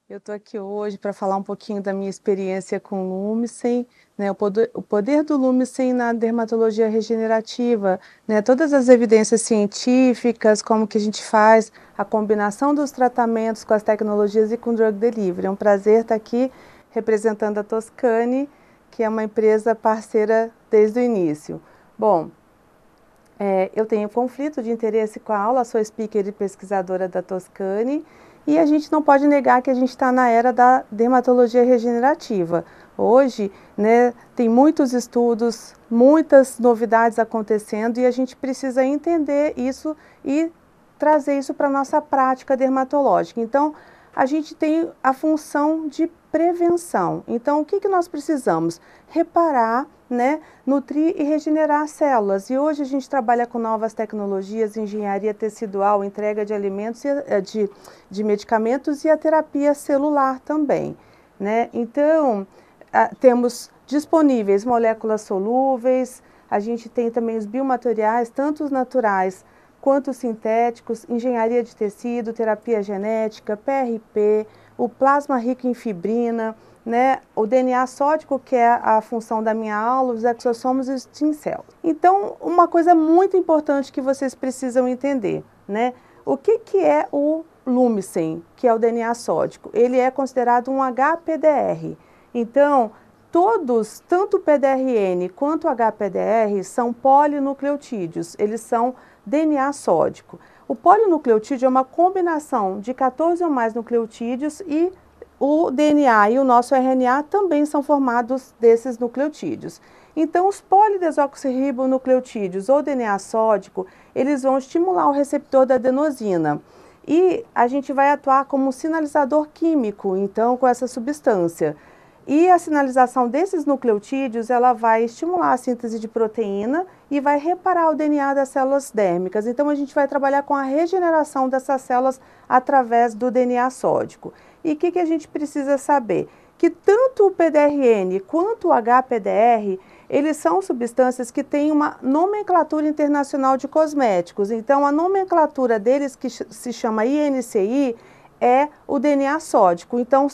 Eu estou aqui hoje para falar um pouquinho da minha experiência com o Lumicem, né, o poder do Lumicem na dermatologia regenerativa, né, todas as evidências científicas, como que a gente faz a combinação dos tratamentos com as tecnologias e com o drug delivery. É um prazer estar aqui representando a Toscane, que é uma empresa parceira desde o início. Bom, eu tenho conflito de interesse com a aula, sou speaker e pesquisadora da Toscane, e a gente não pode negar que a gente está na era da dermatologia regenerativa. Hoje, né, tem muitos estudos, muitas novidades acontecendo e a gente precisa entender isso e trazer isso para a nossa prática dermatológica. Então, a gente tem a função de prevenção. Então, o que nós precisamos? Reparar, né, nutrir e regenerar as células. E hoje a gente trabalha com novas tecnologias, engenharia tecidual, entrega de alimentos, de medicamentos e a terapia celular também, né? Então, temos disponíveis moléculas solúveis, a gente tem também os biomateriais, tanto os naturais quanto os sintéticos, engenharia de tecido, terapia genética, PRP, o plasma rico em fibrina, né, o DNA sódico, que é a função da minha aula, os exossomos e os stem cells. Então, uma coisa muito importante que vocês precisam entender, né, o que é o Lumicem, que é o DNA sódico? Ele é considerado um HPDR. Então, todos, tanto o PDRN quanto o HPDR, são polinucleotídeos, eles são DNA sódico. O polinucleotídeo é uma combinação de 14 ou mais nucleotídeos e o DNA e o nosso RNA também são formados desses nucleotídeos. Então, os polidesoxirribonucleotídeos ou DNA sódico, eles vão estimular o receptor da adenosina. E a gente vai atuar como um sinalizador químico, então, com essa substância. E a sinalização desses nucleotídeos, ela vai estimular a síntese de proteína e vai reparar o DNA das células dérmicas. Então, a gente vai trabalhar com a regeneração dessas células através do DNA sódico. E o que a gente precisa saber? Que tanto o PDRN quanto o HPDR, eles são substâncias que têm uma nomenclatura internacional de cosméticos. Então, a nomenclatura deles, que se chama INCI, é o DNA sódico. Então,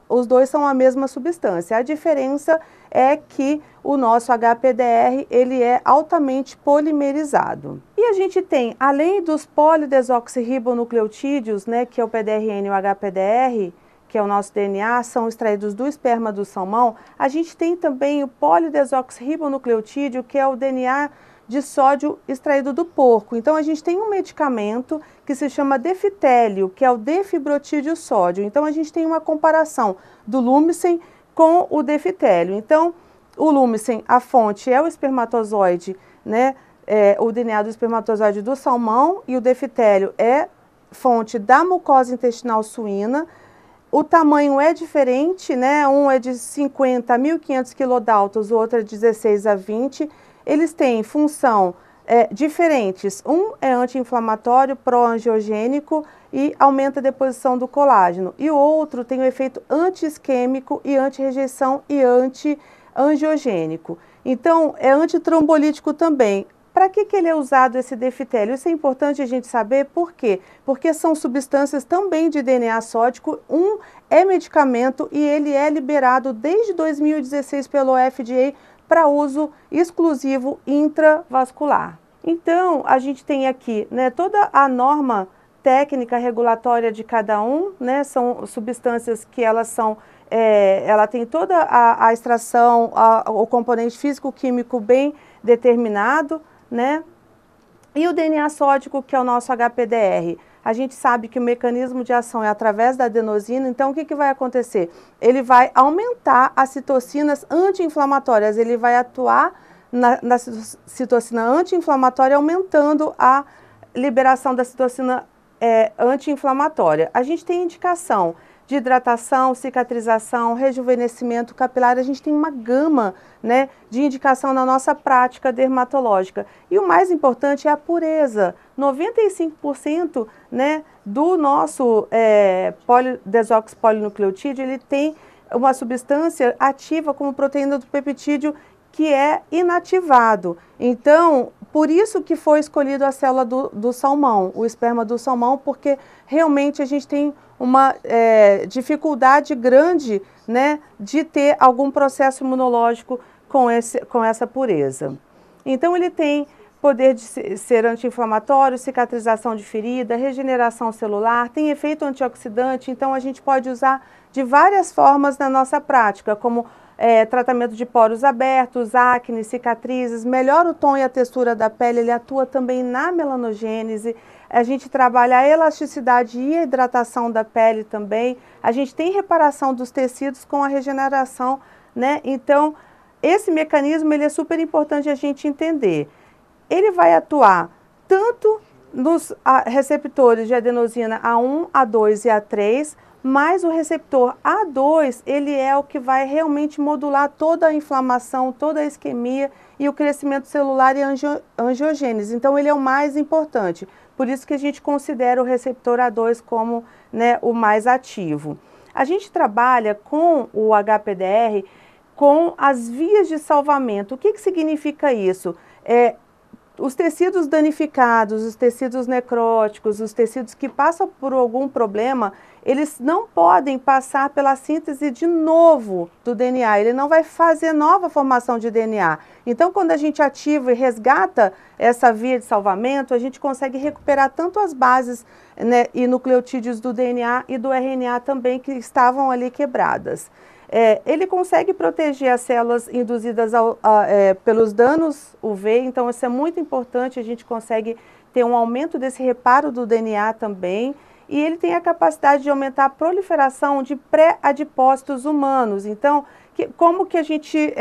os dois são a mesma substância. A diferença é que o nosso HPDR, ele é altamente polimerizado. E a gente tem, além dos polidesoxirribonucleotídeos, né, que é o PDRN e o HPDR, que é o nosso DNA, são extraídos do esperma do salmão, a gente tem também o polidesoxirribonucleotídeo, que é o DNA de sódio extraído do porco. Então, a gente tem um medicamento que se chama Defitélio, que é o defibrotídeo sódio. Então, a gente tem uma comparação do Lumicem com o Defitélio. Então, o Lumicem, a fonte é o espermatozoide, né? O DNA do espermatozoide do salmão, e o Defitélio é fonte da mucosa intestinal suína. O tamanho é diferente, né? Um é de 50 a 1.500 quilodaltons, o outro é de 16 a 20. Eles têm função diferentes. Um é anti-inflamatório, pró-angiogênico e aumenta a deposição do colágeno. E o outro tem o efeito anti-isquêmico e anti-rejeição e anti-angiogênico. Então, é antitrombolítico também. Para que ele é usado, esse Defitélio? Isso é importante a gente saber. Por quê? Porque são substâncias também de DNA sódico. Um é medicamento e ele é liberado desde 2016 pelo FDA para uso exclusivo intravascular. Então, a gente tem aqui, né, toda a norma técnica regulatória de cada um, né, são substâncias que elas são, ela tem toda a extração, o componente físico-químico bem determinado, né, e o DNA sódico, que é o nosso HPDR. A gente sabe que o mecanismo de ação é através da adenosina, então o que vai acontecer? Ele vai aumentar as citocinas anti-inflamatórias, ele vai atuar na citocina anti-inflamatória, aumentando a liberação da citocina anti-inflamatória. A gente tem indicação de hidratação, cicatrização, rejuvenescimento capilar, a gente tem uma gama, né, de indicação na nossa prática dermatológica. E o mais importante é a pureza. 95%, né, do nosso desoxipolinucleotídeo, ele tem uma substância ativa como proteína do peptídeo que é inativado. Então, Por isso que foi escolhido a célula do salmão, o esperma do salmão, porque realmente a gente tem uma dificuldade grande, né, de ter algum processo imunológico com essa pureza. Então ele tem poder de ser anti-inflamatório, cicatrização de ferida, regeneração celular, tem efeito antioxidante, então a gente pode usar de várias formas na nossa prática, como tratamento de poros abertos, acne, cicatrizes, melhora o tom e a textura da pele, ele atua também na melanogênese, a gente trabalha a elasticidade e a hidratação da pele também, a gente tem reparação dos tecidos com a regeneração, né? Então, esse mecanismo ele é super importante a gente entender. Ele vai atuar tanto nos receptores de adenosina A1, A2 e A3, mas o receptor A2, ele é o que vai realmente modular toda a inflamação, toda a isquemia e o crescimento celular e angiogênese. Então, ele é o mais importante. Por isso que a gente considera o receptor A2 como, né, o mais ativo. A gente trabalha com o HPDR com as vias de salvamento. O que significa isso? Os tecidos danificados, os tecidos necróticos, os tecidos que passam por algum problema, eles não podem passar pela síntese de novo do DNA, ele não vai fazer nova formação de DNA. Então, quando a gente ativa e resgata essa via de salvamento, a gente consegue recuperar tanto as bases, né, e nucleotídeos do DNA e do RNA também que estavam ali quebradas. Ele consegue proteger as células induzidas pelos danos UV, então isso é muito importante, a gente consegue ter um aumento desse reparo do DNA também, e ele tem a capacidade de aumentar a proliferação de pré-adipócitos humanos. Então, como que a gente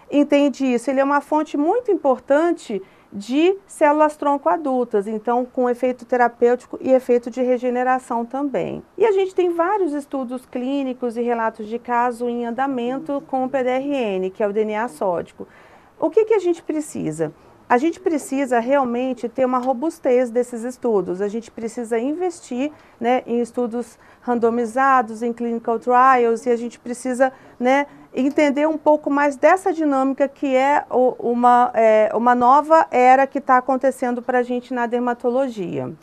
entende isso? Ele é uma fonte muito importante de células tronco adultas, então com efeito terapêutico e efeito de regeneração também. E a gente tem vários estudos clínicos e relatos de caso em andamento com o PDRN, que é o DNA sódico. O que a gente precisa? A gente precisa realmente ter uma robustez desses estudos, a gente precisa investir, né, em estudos randomizados, em clinical trials, e a gente precisa, né, entender um pouco mais dessa dinâmica que é uma nova era que está acontecendo para a gente na dermatologia.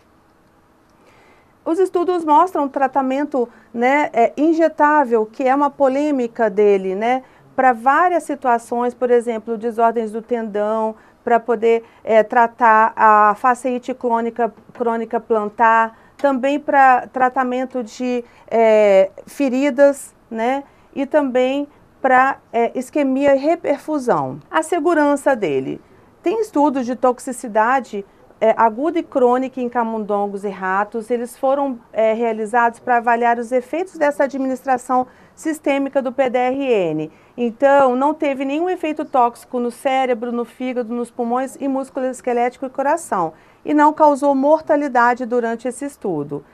Os estudos mostram o tratamento, né, injetável, que é uma polêmica dele, né, para várias situações, por exemplo, desordens do tendão, para poder tratar a fasciite crônica plantar, também para tratamento de feridas, né, e também para isquemia e reperfusão. A segurança dele. Tem estudos de toxicidade aguda e crônica em camundongos e ratos. Eles foram realizados para avaliar os efeitos dessa administração sistêmica do PDRN. Então, não teve nenhum efeito tóxico no cérebro, no fígado, nos pulmões e músculo esquelético e coração. E não causou mortalidade durante esse estudo.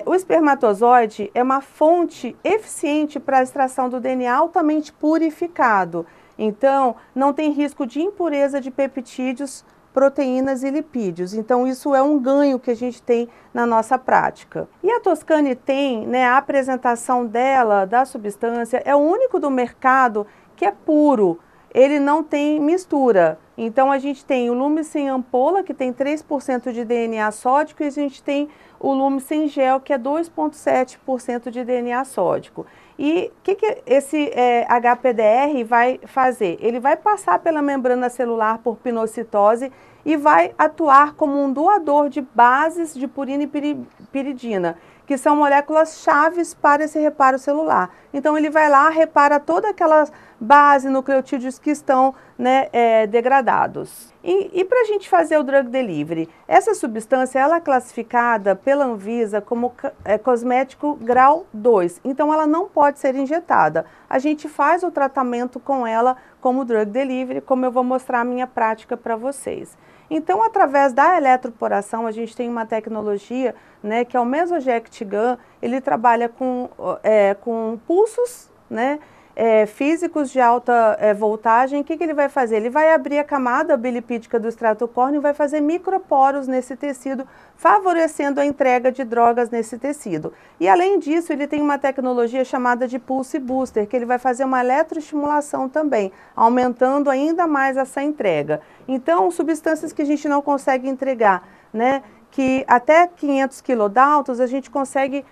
O espermatozoide é uma fonte eficiente para a extração do DNA altamente purificado. Então, não tem risco de impureza de peptídeos, proteínas e lipídios. Então, isso é um ganho que a gente tem na nossa prática. E a Toscane tem, né, a apresentação dela, da substância, é o único do mercado que é puro. Ele não tem mistura. Então, a gente tem o Lumicin ampola, que tem 3% de DNA sódico, e a gente tem o Lumicin gel, que é 2,7% de DNA sódico. E o que esse HPDR vai fazer? Ele vai passar pela membrana celular por pinocitose e vai atuar como um doador de bases de purina e piridina, que são moléculas chaves para esse reparo celular. Então, ele vai lá, repara todas aquelas bases, nucleotídeos que estão, né, degradados. E para a gente fazer o drug delivery, essa substância ela é classificada pela Anvisa como cosmético grau 2, então ela não pode ser injetada. A gente faz o tratamento com ela como drug delivery, como eu vou mostrar a minha prática para vocês. Então, através da eletroporação, a gente tem uma tecnologia, né, que é o Mesoject Gun, ele trabalha com pulsos, né, físicos de alta voltagem, o que ele vai fazer? Ele vai abrir a camada bilipídica do extrato córneo e vai fazer microporos nesse tecido, favorecendo a entrega de drogas nesse tecido. E além disso, ele tem uma tecnologia chamada de Pulse Booster, que ele vai fazer uma eletroestimulação também, aumentando ainda mais essa entrega. Então, substâncias que a gente não consegue entregar, né, que até 500 kilodaltons a gente consegue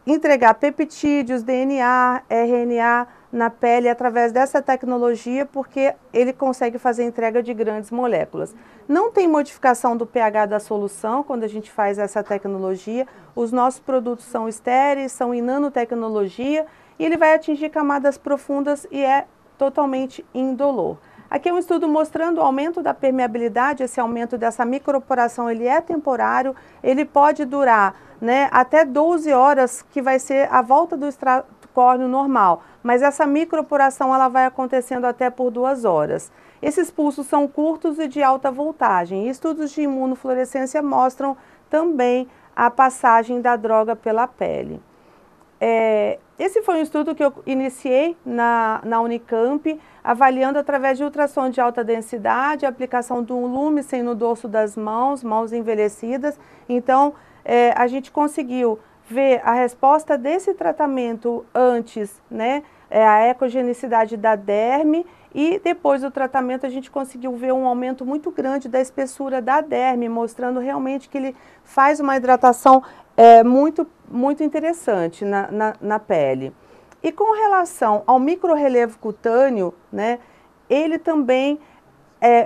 entregar peptídeos, DNA, RNA na pele através dessa tecnologia, porque ele consegue fazer entrega de grandes moléculas. Não tem modificação do pH da solução quando a gente faz essa tecnologia. Os nossos produtos são estéreis, são em nanotecnologia e ele vai atingir camadas profundas e é totalmente indolor. Aqui é um estudo mostrando o aumento da permeabilidade. Esse aumento dessa microporação ele é temporário, ele pode durar, né, até 12 horas, que vai ser a volta do extrato córneo normal, mas essa microporação ela vai acontecendo até por 2 horas. Esses pulsos são curtos e de alta voltagem. Estudos de imunofluorescência mostram também a passagem da droga pela pele. Esse foi um estudo que eu iniciei na Unicamp, avaliando através de ultrassom de alta densidade, a aplicação do Lumicen no dorso das mãos envelhecidas. Então, a gente conseguiu ver a resposta desse tratamento antes, né, a ecogenicidade da derme, e depois do tratamento a gente conseguiu ver um aumento muito grande da espessura da derme, mostrando realmente que ele faz uma hidratação muito interessante na pele. E com relação ao microrrelevo cutâneo, né, ele também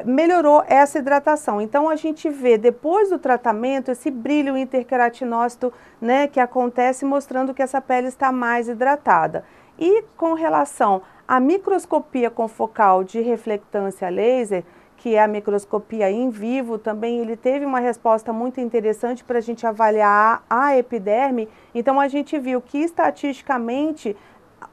melhorou essa hidratação. Então a gente vê depois do tratamento esse brilho interqueratinócito, né, que acontece, mostrando que essa pele está mais hidratada. E com relação à microscopia confocal de reflectância laser, que é a microscopia in vivo, também ele teve uma resposta muito interessante para a gente avaliar a epiderme. Então a gente viu que estatisticamente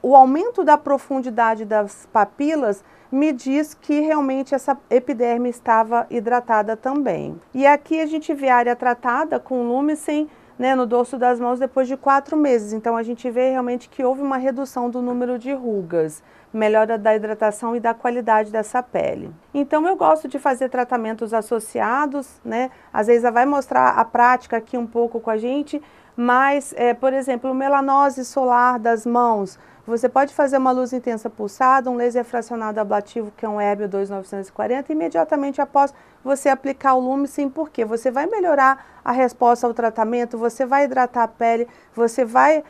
o aumento da profundidade das papilas me diz que realmente essa epiderme estava hidratada também. E aqui a gente vê a área tratada com Lumicen, né, no dorso das mãos depois de 4 meses. Então a gente vê realmente que houve uma redução do número de rugas, melhora da hidratação e da qualidade dessa pele. Então eu gosto de fazer tratamentos associados, né? Às vezes vai mostrar a prática aqui um pouco com a gente, mas, por exemplo, melanose solar das mãos. Você pode fazer uma luz intensa pulsada, um laser fracionado ablativo, que é um Herbio 2940, e imediatamente após você aplicar o Lumicen, porque você vai melhorar a resposta ao tratamento, você vai hidratar a pele, você vai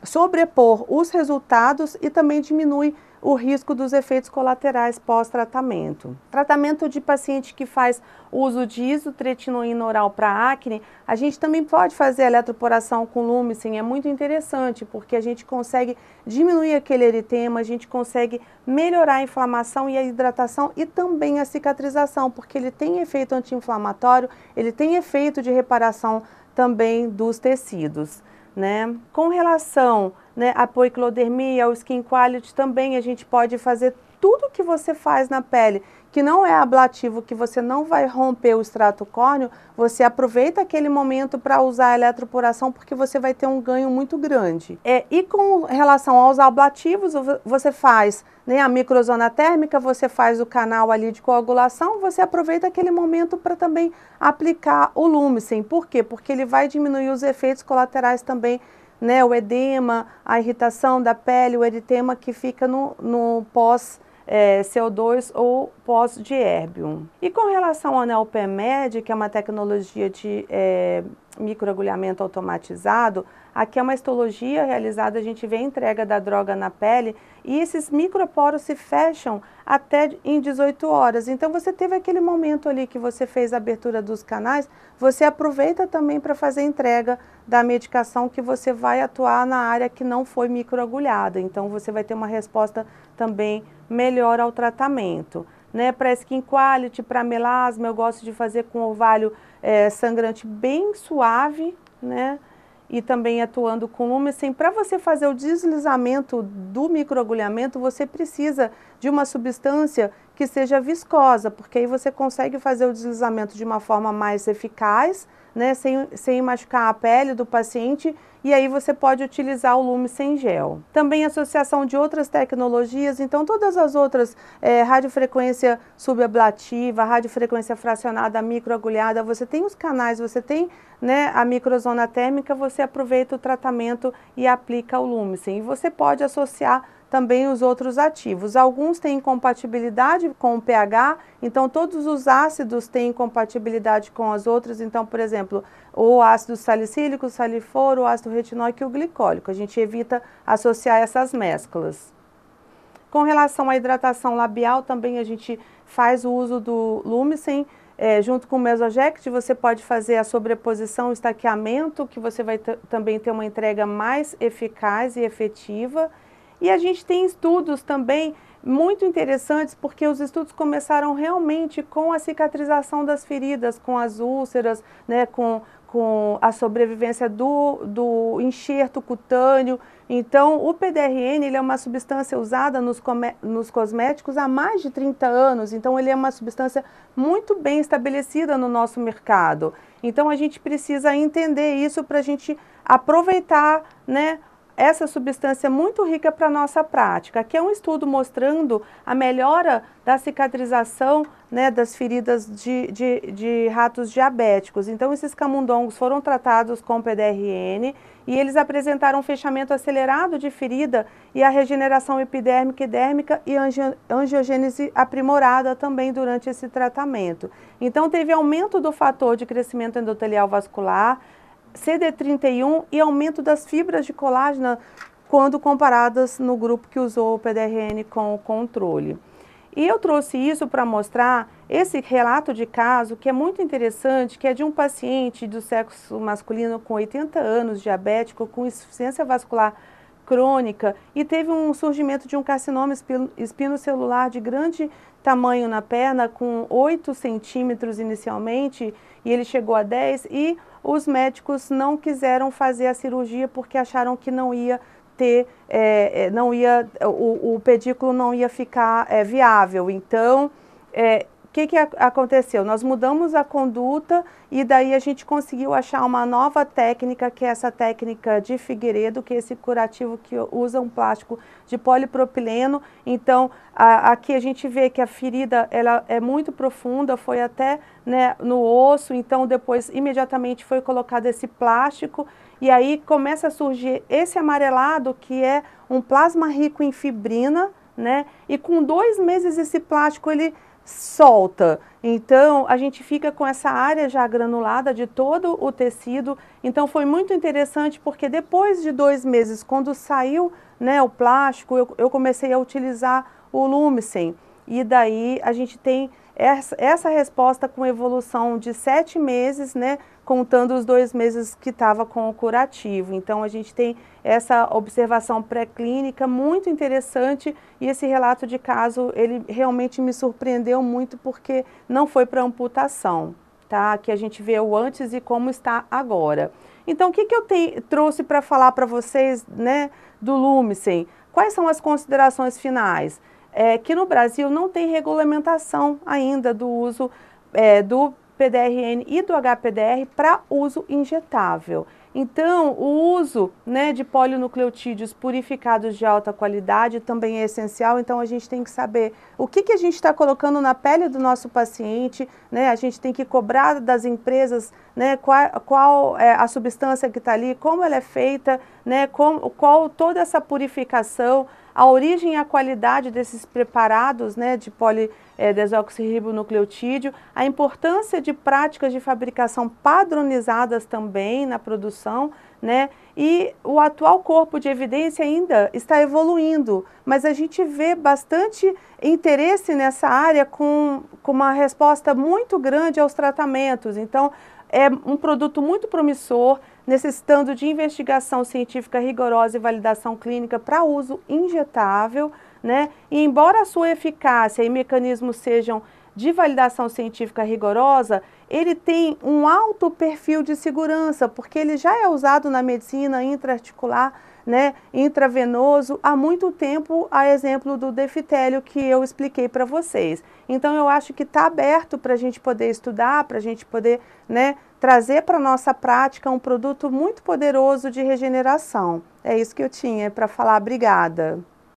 sobrepor os resultados e também diminui o risco dos efeitos colaterais pós-tratamento. Tratamento de paciente que faz uso de isotretinoína oral para acne, a gente também pode fazer eletroporação com Lumicen, é muito interessante, porque a gente consegue diminuir aquele eritema, a gente consegue melhorar a inflamação e a hidratação e também a cicatrização, porque ele tem efeito anti-inflamatório, ele tem efeito de reparação também dos tecidos, né? Com relação, né, à poiquilodermia, ao skin quality, também a gente pode fazer tudo que você faz na pele, que não é ablativo, que você não vai romper o extrato córneo, você aproveita aquele momento para usar a eletroporação, porque você vai ter um ganho muito grande. E com relação aos ablativos, você faz, né, a microzona térmica, você faz o canal ali de coagulação, você aproveita aquele momento para também aplicar o Lumicen. Por quê? Porque ele vai diminuir os efeitos colaterais também, né, o edema, a irritação da pele, o eritema que fica no pós CO2 ou pós de Erbium. E com relação ao NeoPMed, que é uma tecnologia de microagulhamento automatizado, aqui é uma histologia realizada, a gente vê a entrega da droga na pele e esses microporos se fecham até em 18 horas. Então você teve aquele momento ali que você fez a abertura dos canais, você aproveita também para fazer a entrega da medicação que você vai atuar na área que não foi microagulhada. Então você vai ter uma resposta também melhor ao tratamento. Né, para skin quality, para melasma, eu gosto de fazer com orvalho sangrante bem suave, né, e também atuando com Lumicen. Para você fazer o deslizamento do microagulhamento, você precisa de uma substância que seja viscosa, porque aí você consegue fazer o deslizamento de uma forma mais eficaz, né, sem machucar a pele do paciente, e aí você pode utilizar o Lumicen Gel. Também associação de outras tecnologias, então todas as outras, radiofrequência subablativa, radiofrequência fracionada, microagulhada, você tem os canais, você tem, né, a microzona térmica, você aproveita o tratamento e aplica o Lumicen. E você pode associar também os outros ativos. Alguns têm incompatibilidade com o pH, então todos os ácidos têm incompatibilidade com os outros. Então, por exemplo, o ácido salicílico, o saliforo, o ácido retinóico e o glicólico. A gente evita associar essas mesclas. Com relação à hidratação labial, também a gente faz o uso do Lumicen, junto com o Mesoject. Você pode fazer a sobreposição, o estaqueamento, que você vai também ter uma entrega mais eficaz e efetiva. E a gente tem estudos também muito interessantes, porque os estudos começaram realmente com a cicatrização das feridas, com as úlceras, né, com a sobrevivência do enxerto cutâneo. Então, o PDRN ele é uma substância usada nos cosméticos há mais de 30 anos, então ele é uma substância muito bem estabelecida no nosso mercado. Então, a gente precisa entender isso para a gente aproveitar, né, essa substância é muito rica para a nossa prática. Aqui é um estudo mostrando a melhora da cicatrização, né, das feridas de ratos diabéticos. Então, esses camundongos foram tratados com PDRN e eles apresentaram um fechamento acelerado de ferida e a regeneração epidérmica e dérmica e angiogênese aprimorada também durante esse tratamento. Então, teve aumento do fator de crescimento endotelial vascular, CD31 e aumento das fibras de colágeno quando comparadas no grupo que usou o PDRN com o controle. E eu trouxe isso para mostrar esse relato de caso que é muito interessante, que é de um paciente do sexo masculino com 80 anos, diabético, com insuficiência vascular crônica e teve um surgimento de um carcinoma espinocelular de grande tamanho na perna, com 8 centímetros inicialmente, e ele chegou a 10, e os médicos não quiseram fazer a cirurgia porque acharam que não ia ter, o pedículo não ia ficar viável. Então, o que aconteceu? Nós mudamos a conduta e daí a gente conseguiu achar uma nova técnica, que é essa técnica de Figueiredo, que é esse curativo que usa um plástico de polipropileno. Então, aqui a gente vê que a ferida ela é muito profunda, foi até, né, no osso, então depois imediatamente foi colocado esse plástico e aí começa a surgir esse amarelado, que é um plasma rico em fibrina, né? E com 2 meses esse plástico ele solta, então a gente fica com essa área já granulada de todo o tecido. Então foi muito interessante porque depois de 2 meses, quando saiu, né, o plástico, eu comecei a utilizar o Lumicen e daí a gente tem essa resposta com evolução de 7 meses, né, contando os 2 meses que estava com o curativo. Então a gente tem essa observação pré-clínica muito interessante e esse relato de caso, ele realmente me surpreendeu muito porque não foi para amputação, tá? Que a gente vê o antes e como está agora. Então o que eu trouxe para falar para vocês, né, do Lumicen? Quais são as considerações finais? Que no Brasil não tem regulamentação ainda do uso do PDRN e do HPDR para uso injetável. Então, o uso, né, de polinucleotídeos purificados de alta qualidade também é essencial. Então, a gente tem que saber o que a gente está colocando na pele do nosso paciente, né? A gente tem que cobrar das empresas, né, qual é a substância que está ali, como ela é feita, né, qual toda essa purificação, a origem e a qualidade desses preparados, né, de polidesoxirribonucleotídeo, a importância de práticas de fabricação padronizadas também na produção, né, e o atual corpo de evidência ainda está evoluindo, mas a gente vê bastante interesse nessa área com uma resposta muito grande aos tratamentos. Então, é um produto muito promissor, necessitando de investigação científica rigorosa e validação clínica para uso injetável, né? E embora a sua eficácia e mecanismos sejam de validação científica rigorosa, ele tem um alto perfil de segurança, porque ele já é usado na medicina intraarticular né, intravenoso, há muito tempo, a exemplo do Defitelio que eu expliquei para vocês. Então eu acho que está aberto para a gente poder estudar, para a gente poder, né, trazer para a nossa prática um produto muito poderoso de regeneração. É isso que eu tinha para falar. Obrigada.